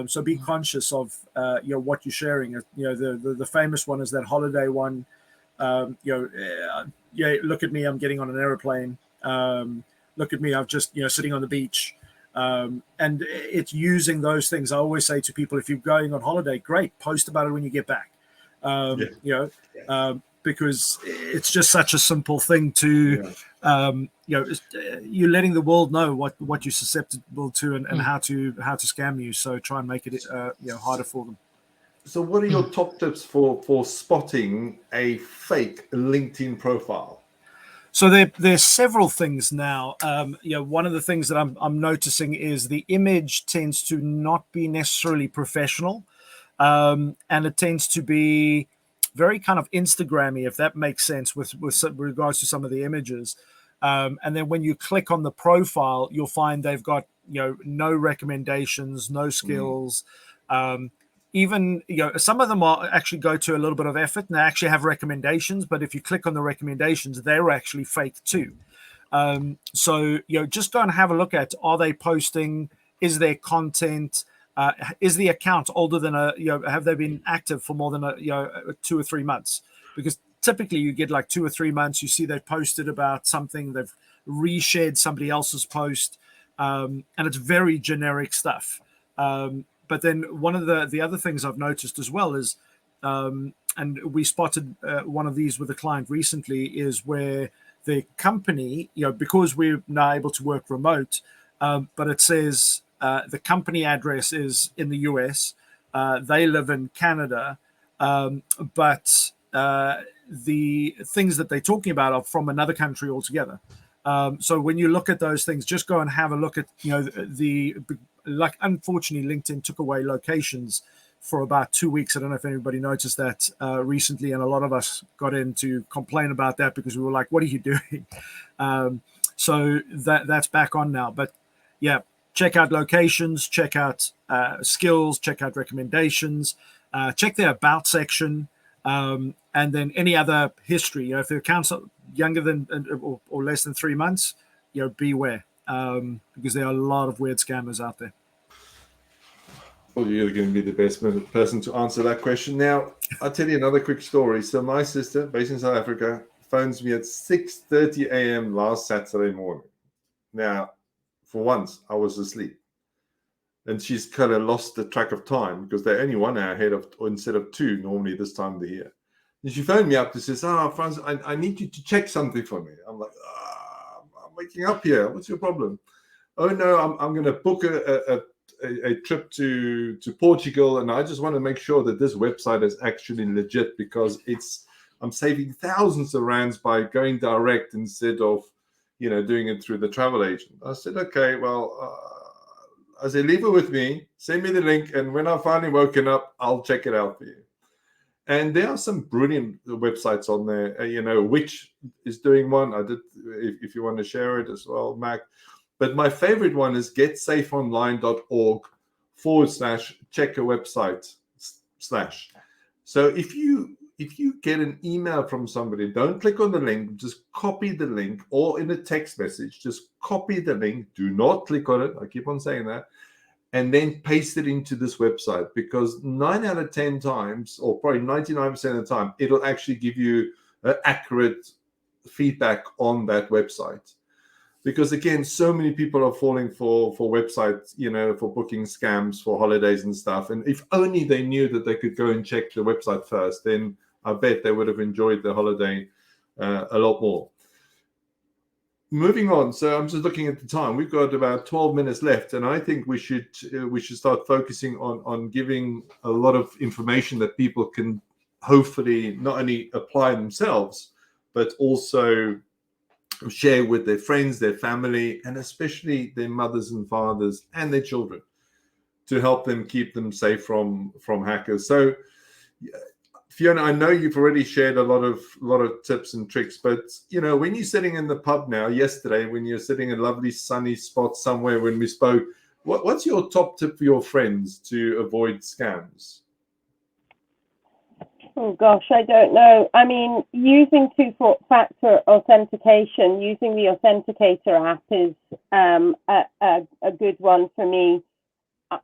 So be conscious of what you're sharing. The famous one is that holiday one. Look at me, I'm getting on an airplane. Look at me, I'm just sitting on the beach. And it's using those things. I always say to people, if you're going on holiday, great, post about it when you get back. Because it's just such a simple thing to you're letting the world know what you're susceptible to and how to scam you. So try and make it harder for them. So what are your top tips for spotting a fake LinkedIn profile? So there's several things now. One of the things that I'm noticing is the image tends to not be necessarily professional, and it tends to be very kind of Instagrammy, if that makes sense, with regards to some of the images. And then when you click on the profile, you'll find they've got no recommendations, no skills. Even some of them actually go to a little bit of effort and they actually have recommendations, but if you click on the recommendations, they're actually fake too. So just go and have a look at, are they posting, is their content, is the account older than have they been active for more than 2 or 3 months? Because typically you get like 2 or 3 months, you see they've posted about something, they've reshared somebody else's post, and it's very generic stuff. But then one of the other things I've noticed as well is, and we spotted one of these with a client recently, is where the company, because we're now able to work remote, but it says the company address is in the US, they live in Canada, but the things that they're talking about are from another country altogether. So when you look at those things, just go and have a look at, unfortunately, LinkedIn took away locations for about 2 weeks. I don't know if anybody noticed that recently, and a lot of us got in to complain about that because we were like, what are you doing? So that's back on now. But yeah, check out locations, check out skills, check out recommendations, check their about section, and then any other history. If the accounts are younger than or less than 3 months, beware, because there are a lot of weird scammers out there. Well, you're going to be the best person to answer that question. Now, I'll tell you another quick story. So my sister, based in South Africa, phones me at 6:30 a.m. last Saturday morning. Now, for once, I was asleep. And she's kind of lost the track of time because they're only 1 hour ahead instead of 2 normally this time of the year. And she phoned me up and says, Franz, I need you to check something for me. I'm like, I'm waking up here. What's your problem? Oh, no, I'm going to book a trip to Portugal, and I just want to make sure that this website is actually legit because I'm saving thousands of rands by going direct instead of doing it through the travel agent. I said, okay, well, I said, leave it with me, send me the link, and when I've finally woken up, I'll check it out for you. And there are some brilliant websites on there. Which is doing one. I did, if you want to share it as well, Mac. But my favorite one is getsafeonline.org/check a website / So if you get an email from somebody, don't click on the link, just copy the link, or in a text message, just copy the link. Do not click on it. I keep on saying that. And then paste it into this website, because 9 out of 10 times, or probably 99% of the time, it'll actually give you an accurate feedback on that website. Because again, so many people are falling for websites, for booking scams for holidays and stuff. And if only they knew that they could go and check the website first, then I bet they would have enjoyed the holiday a lot more. Moving on, so I'm just looking at the time. We've got about 12 minutes left, and I think we should start focusing on giving a lot of information that people can hopefully not only apply themselves, but also share with their friends, their family, and especially their mothers and fathers and their children, to help them keep them safe from hackers. So Fiona, I know you've already shared a lot of tips and tricks, but when you're sitting in the pub now, yesterday, when you're sitting in a lovely sunny spot somewhere when we spoke, what's your top tip for your friends to avoid scams? Oh gosh, I don't know. I mean, using two-factor authentication, using the Authenticator app is a good one for me.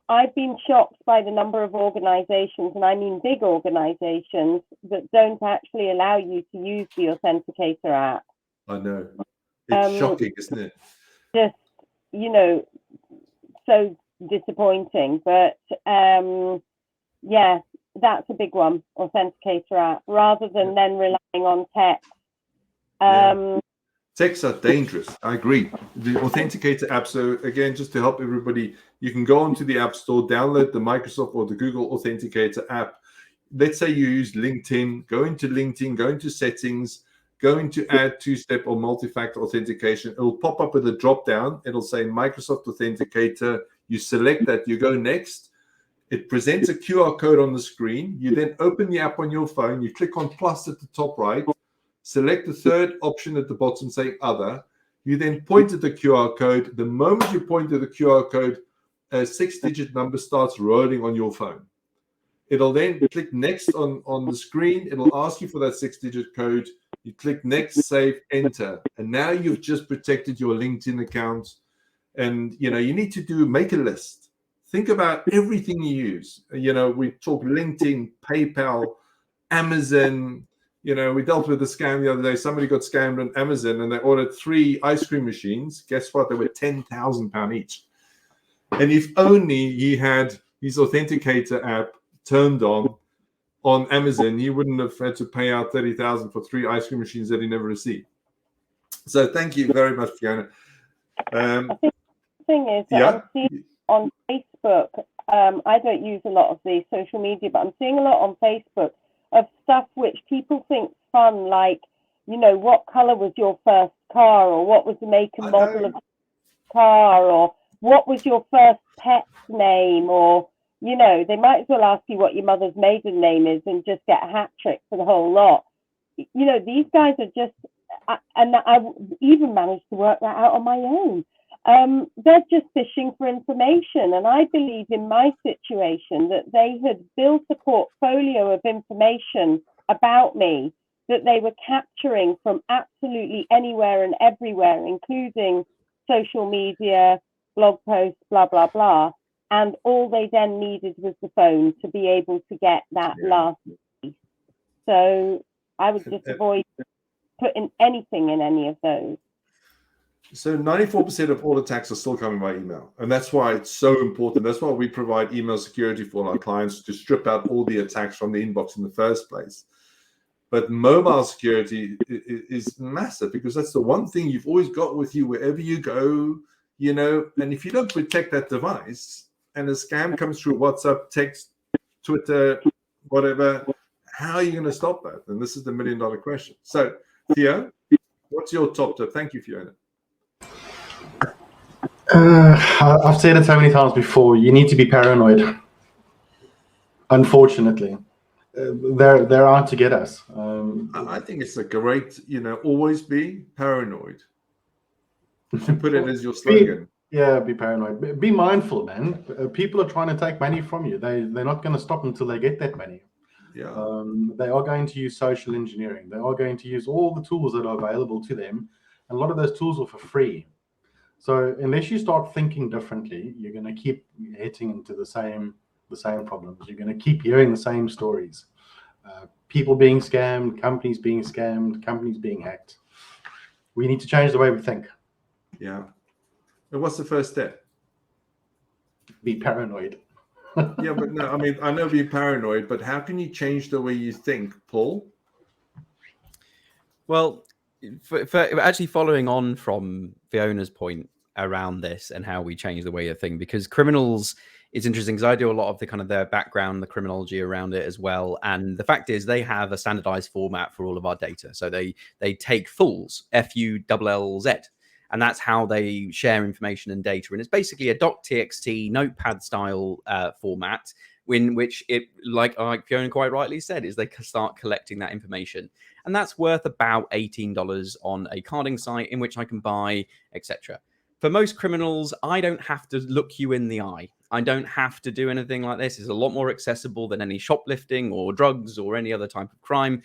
I've been shocked by the number of organizations, and I mean big organizations, that don't actually allow you to use the Authenticator app. I know. It's shocking, isn't it? Just, so disappointing. But yeah, that's a big one, Authenticator app, rather than then relying on text. Texts are dangerous. I agree. The Authenticator app, so again, just to help everybody, you can go onto the App Store, download the Microsoft or the Google Authenticator app. Let's say you use LinkedIn, go into settings, go into add two-step or multi-factor authentication. It will pop up with a drop-down. It'll say Microsoft Authenticator. You select that, you go next. It presents a QR code on the screen. You then open the app on your phone. You click on plus at the top right. Select the third option at the bottom saying Other. You then point at the QR code. The moment you point to the QR code, a 6-digit number starts rolling on your phone. It'll then click Next on the screen. It'll ask you for that 6-digit code. You click Next, Save, Enter. And now you've just protected your LinkedIn account. And, you need to make a list. Think about everything you use. We talk LinkedIn, PayPal, Amazon. We dealt with a scam the other day. Somebody got scammed on Amazon and they ordered 3 ice cream machines. Guess what? They were £10,000 each. And if only he had his Authenticator app turned on Amazon, he wouldn't have had to pay out $30,000 for 3 ice cream machines that he never received. So thank you very much, Fiona. I think the thing is that I'm seeing on Facebook, I don't use a lot of the social media, but I'm seeing a lot on Facebook of stuff which people think fun, like, what color was your first car, or what was the make and model of the car, or what was your first pet's name, or, they might as well ask you what your mother's maiden name is and just get a hat trick for the whole lot. These guys are just, and I even managed to work that out on my own. They're just fishing for information. And I believe in my situation that they had built a portfolio of information about me that they were capturing from absolutely anywhere and everywhere, including social media, blog posts, blah, blah, blah. And all they then needed was the phone to be able to get that last piece. So I would just avoid putting anything in any of those. So 94% of all attacks are still coming by email. And that's why it's so important. That's why we provide email security for our clients, to strip out all the attacks from the inbox in the first place. But mobile security is massive, because that's the one thing you've always got with you wherever you go, and if you don't protect that device and a scam comes through WhatsApp, text, Twitter, whatever, how are you going to stop that? And this is the $1 million question. So, Theo, what's your top tip? Thank you, Fiona. I've said it so many times before. You need to be paranoid. Unfortunately, they're out to get us. I think it's a great, always be paranoid. To put it as your slogan. Be paranoid. Be mindful, man. People are trying to take money from you. They're not going to stop until they get that money. Yeah. They are going to use social engineering. They are going to use all the tools that are available to them. And a lot of those tools are for free. So unless you start thinking differently, you're going to keep hitting into the same problems. You're going to keep hearing the same stories. People being scammed, companies being hacked. We need to change the way we think. Yeah. And what's the first step? Be paranoid. Yeah, but no, I mean, I know be paranoid, but how can you change the way you think, Paul? Well, for actually following on from Fiona's point around this and how we change the way you think, because criminals, it's interesting because I do a lot of the kind of their background, the criminology around it as well. And the fact is they have a standardized format for all of our data. So they take fools, FULLZ, and that's how they share information and data. And it's basically a .txt notepad style format in which it, like Fiona quite rightly said, is they start collecting that information. And that's worth about $18 on a carding site in which I can buy, etc. For most criminals, I don't have to look you in the eye. I don't have to do anything like this. It's a lot more accessible than any shoplifting or drugs or any other type of crime.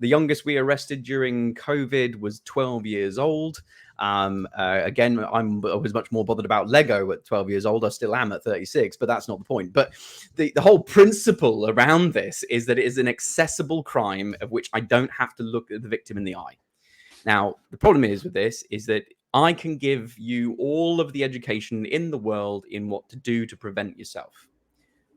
The youngest we arrested during COVID was 12 years old. Again, I was much more bothered about Lego at 12 years old. I still am at 36, but that's not the point. But the whole principle around this is that it is an accessible crime of which I don't have to look at the victim in the eye. Now, the problem is with this is that I can give you all of the education in the world in what to do to prevent yourself,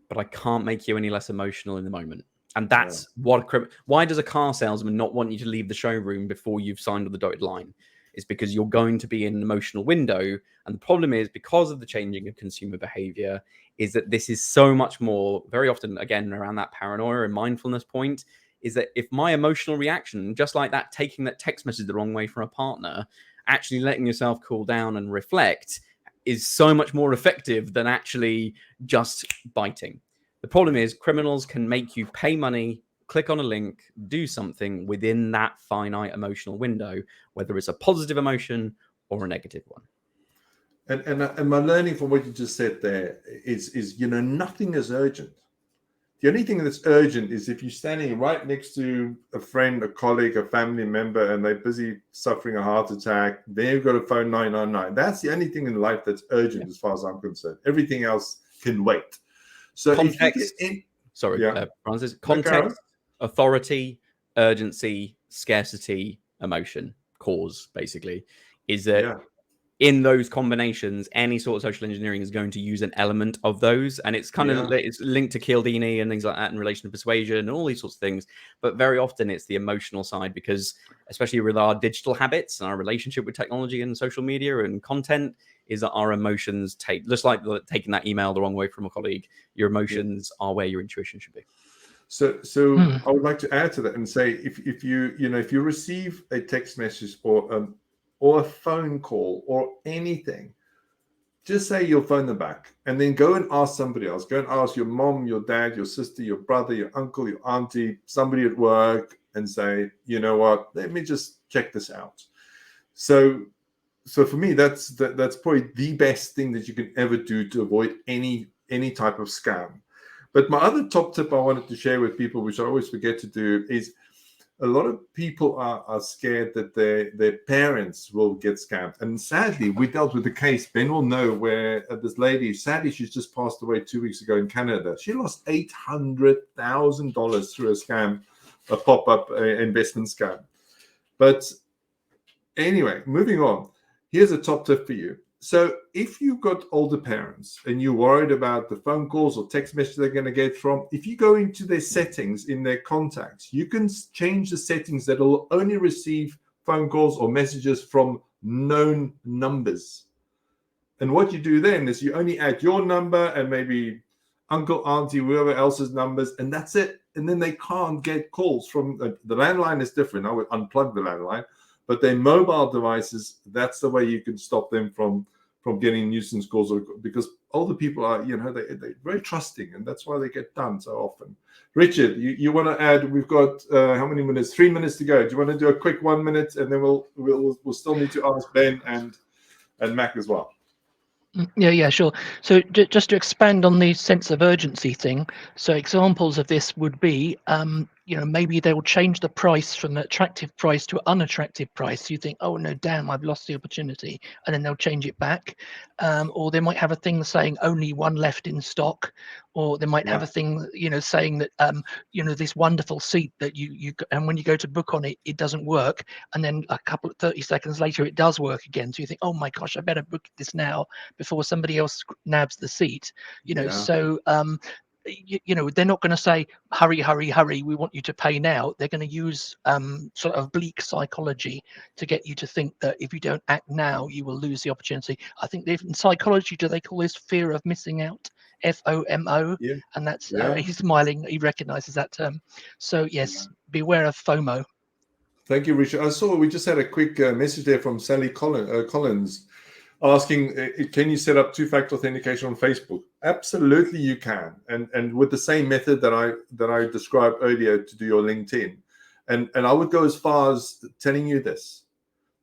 but I can't make you any less emotional in the moment. And that's why does a car salesman not want you to leave the showroom before you've signed on the dotted line? It's because you're going to be in an emotional window. And the problem is, because of the changing of consumer behavior, is that this is so much more, very often, again, around that paranoia and mindfulness point, is that if my emotional reaction, just like that, taking that text message the wrong way from a partner, actually letting yourself cool down and reflect is so much more effective than actually just biting. The problem is criminals can make you pay money, click on a link, do something within that finite emotional window, whether it's a positive emotion or a negative one. And my learning from what you just said there is nothing is urgent. The only thing that's urgent is if you're standing right next to a friend, a colleague, a family member, and they're busy suffering a heart attack, then you've got to phone 999. That's the only thing in life that's urgent, as far as I'm concerned. Everything else can wait. So context, Francis, context, authority, urgency, scarcity, emotion, cause, basically, is that in those combinations, any sort of social engineering is going to use an element of those. And it's kind of it's linked to Cialdini and things like that in relation to persuasion and all these sorts of things. But very often it's the emotional side, because especially with our digital habits and our relationship with technology and social media and content, is that our emotions just like taking that email the wrong way from a colleague, your emotions are where your intuition should be. So I would like to add to that and say, if you receive a text message or a phone call or anything, just say you'll phone them back, and then go and ask somebody else. Go and ask your mom, your dad, your sister, your brother, your uncle, your auntie, somebody at work, and say, you know what, let me just check this out. So for me, that's probably the best thing that you can ever do to avoid any type of scam. But my other top tip I wanted to share with people, which I always forget to do, is a lot of people are scared that their parents will get scammed. And sadly, we dealt with the case, Ben will know, where this lady, sadly, she's just passed away 2 weeks ago in Canada. She lost $800,000 through a scam, a pop-up investment scam. But anyway, moving on. Here's a top tip for you. So if you've got older parents and you're worried about the phone calls or text messages they're going to get from, if you go into their settings in their contacts, you can change the settings that will only receive phone calls or messages from known numbers. And what you do then is you only add your number and maybe uncle, auntie, whoever else's numbers, and that's it. And then they can't get calls from the landline is different. I would unplug the landline. But their mobile devices, that's the way you can stop them from getting nuisance calls, because older people are, they're very trusting, and that's why they get done so often. Richard, you want to add? We've got how many minutes? 3 minutes to go. Do you want to do a quick 1 minute, and then we'll still need to ask Ben and Mac as well. Yeah, sure. So just to expand on the sense of urgency thing, so examples of this would be maybe they will change the price from the attractive price to unattractive price. So you think, oh no, damn, I've lost the opportunity, and then they'll change it back. Or they might have a thing saying only one left in stock, or they might have a thing, saying that, this wonderful seat that and when you go to book on it, it doesn't work, and then 30 seconds later it does work again. So you think, oh my gosh, I better book this now before somebody else nabs the seat. So they're not going to say hurry, hurry, hurry, we want you to pay now. They're going to use sort of bleak psychology to get you to think that if you don't act now, you will lose the opportunity. I think in psychology, do they call this fear of missing out? FOMO. Yeah. And that's Yeah. he's smiling, he recognizes that term. So yes, beware of FOMO. Thank you, Richard. I saw we just had a quick message there from Sally Collins asking, can you set up two-factor authentication on Facebook? Absolutely, you can, and with the same method that I described earlier to do your LinkedIn. And I would go as far as telling you this: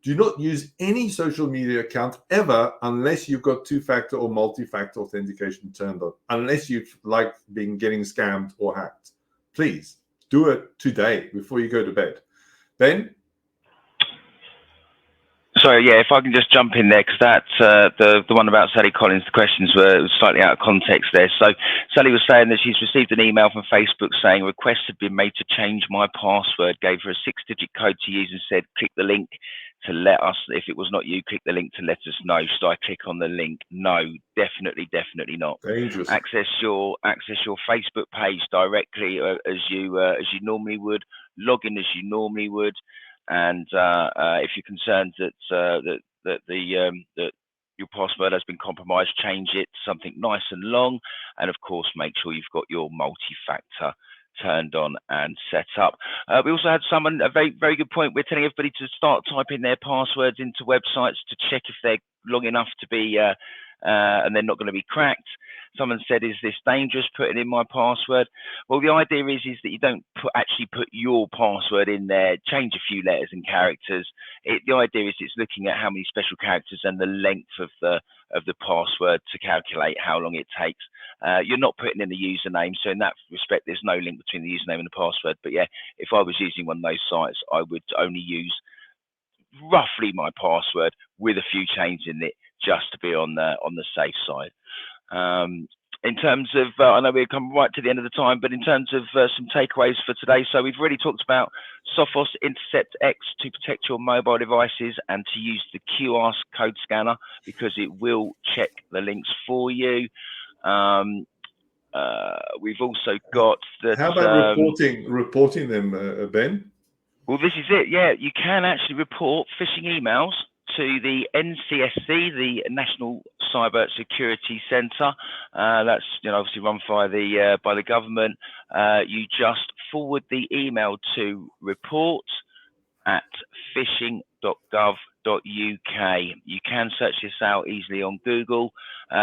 do not use any social media account ever unless you've got two-factor or multi-factor authentication turned on. Unless you like getting scammed or hacked, please do it today before you go to bed. Ben? Sorry, yeah, if I can just jump in there, because that's the one about Sally Collins, the questions were slightly out of context there. So Sally was saying that she's received an email from Facebook saying requests had been made to change my password, gave her a 6-digit code to use and said, click the link to let us, if it was not you, click the link to let us know. Should I click on the link? No, definitely not. Dangerous. Access your Facebook page directly as you normally would, log in as you normally would. And if you're concerned that your password has been compromised, change it to something nice and long, and of course make sure you've got your multi-factor turned on and set up. We also had a very, very good point. We're telling everybody to start typing their passwords into websites to check if they're long enough to be and they're not going to be cracked. Someone said, is this dangerous putting in my password? Well, the idea is that you don't actually put your password in there, change a few letters and characters. The idea is it's looking at how many special characters and the length of the password to calculate how long it takes. You're not putting in the username, so in that respect, there's no link between the username and the password. But yeah, if I was using one of those sites, I would only use roughly my password with a few changes in it, just to be on the safe side. In terms of, I know we've come right to the end of the time, but in terms of some takeaways for today, so we've already talked about Sophos Intercept X to protect your mobile devices and to use the QR code scanner because it will check the links for you. We've also got that. How about reporting them, Ben? Well, this is it. Yeah, you can actually report phishing emails to the NCSC, the National Cyber Security Centre. That's obviously run by the government. You just forward the email to report@phishing.gov.uk. You can search this out easily on Google.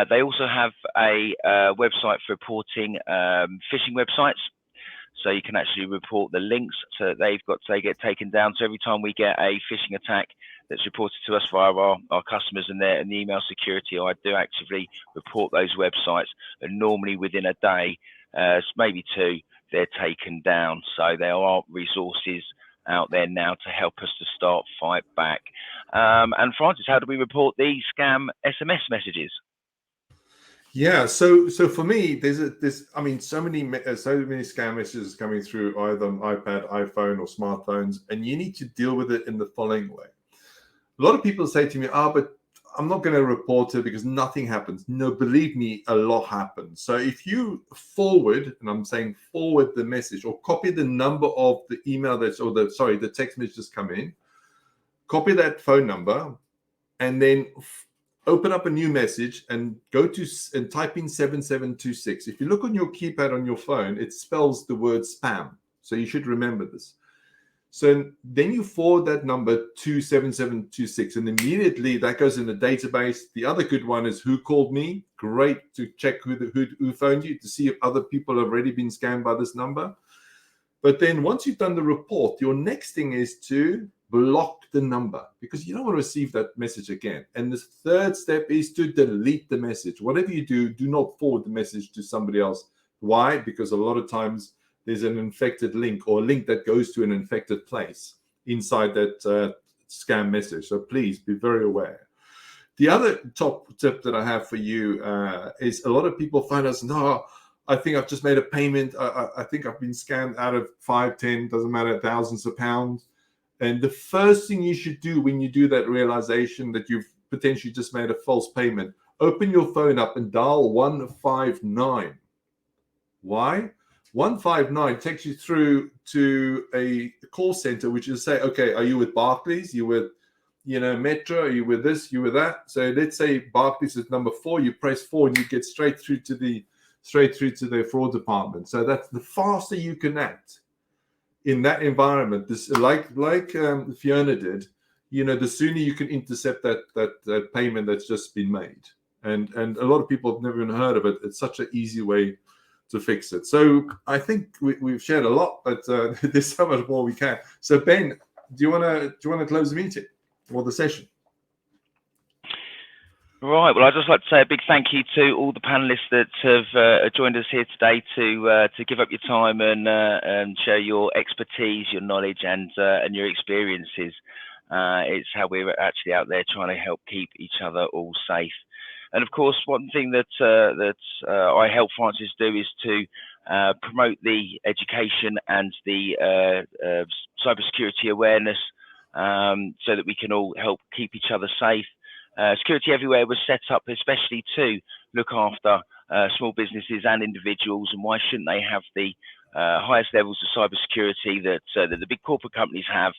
They also have a website for reporting phishing websites. So you can actually report the links so they get taken down. So every time we get a phishing attack that's reported to us via our customers and the email security, I do actively report those websites. And normally within a day, maybe two, they're taken down. So there are resources out there now to help us to start fight back. And Francis, how do we report these scam SMS messages? Yeah, so for me, there's so many scam messages coming through either on iPad, iPhone, or smartphones, and you need to deal with it in the following way. A lot of people say to me, but I'm not going to report it because nothing happens. No, believe me, a lot happens. So if you forward, and I'm saying forward the message, or copy the number of the email the text message just come in, copy that phone number, and then open up a new message and type in 7726. If you look on your keypad on your phone, it spells the word spam. So you should remember this. So then you forward that number to 7726, and immediately that goes in the database. The other good one is who called me. Great to check who phoned you to see if other people have already been scammed by this number. But then once you've done the report, your next thing is to block the number because you don't want to receive that message again. And the third step is to delete the message. Whatever you do, do not forward the message to somebody else. Why? Because a lot of times there's an infected link or a link that goes to an infected place inside that scam message. So please be very aware. The other top tip that I have for you is a lot of people find us, no, I think I've just made a payment. I think I've been scammed out of 5, 10, doesn't matter, thousands of pounds. And the first thing you should do when you do that realization that you've potentially just made a false payment, open your phone up and dial 159. Why? 159 takes you through to a call center, which is say, okay, are you with Barclays? You with, Metro? Are you with this? You with that? So let's say Barclays is number 4. You press 4 and you get straight through to their fraud department. So that's the faster you can act in that environment. This like Fiona did. The sooner you can intercept that payment that's just been made. And a lot of people have never even heard of it. It's such an easy way to fix it. So I think we've shared a lot, but there's so much more we can. So Ben, do you want to close the meeting or the session? Right. Well, I'd just like to say a big thank you to all the panelists that have joined us here today to give up your time and share your expertise, your knowledge, and your experiences. It's how we're actually out there trying to help keep each other all safe. And of course, one thing that I help Francis do is to promote the education and the cybersecurity awareness so that we can all help keep each other safe. Security Everywhere was set up especially to look after small businesses and individuals, and why shouldn't they have the highest levels of cybersecurity that the big corporate companies have,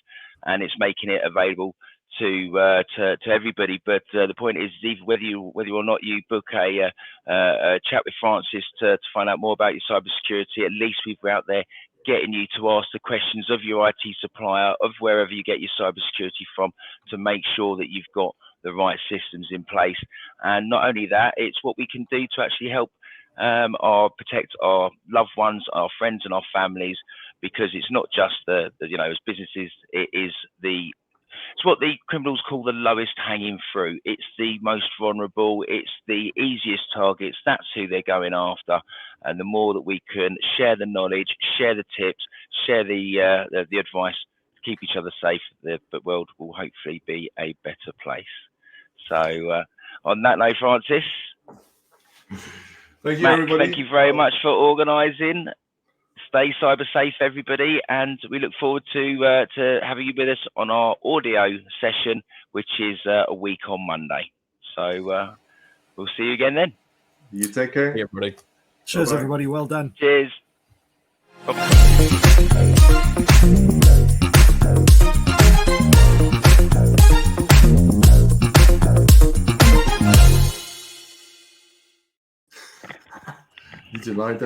and it's making it available to everybody. But the point is, even whether or not you book a chat with Francis to find out more about your cybersecurity, at least people out there getting you to ask the questions of your IT supplier, of wherever you get your cybersecurity from, to make sure that you've got the right systems in place. And not only that, it's what we can do to actually help protect our loved ones, our friends, and our families, because it's not just as businesses, it's what the criminals call the lowest hanging fruit. It's the most vulnerable. It's the easiest targets. That's who they're going after. And the more that we can share the knowledge, share the tips, share the advice, keep each other safe, the world will hopefully be a better place. So on that note, Francis, thank you, Matt, everybody. thank you very much for organising. Stay cyber safe, everybody, and we look forward to having you with us on our audio session, which is a week on Monday. So we'll see you again then. You take care. Hey, everybody. Cheers, Bye-bye. everybody. Well done. Cheers. Did you like that?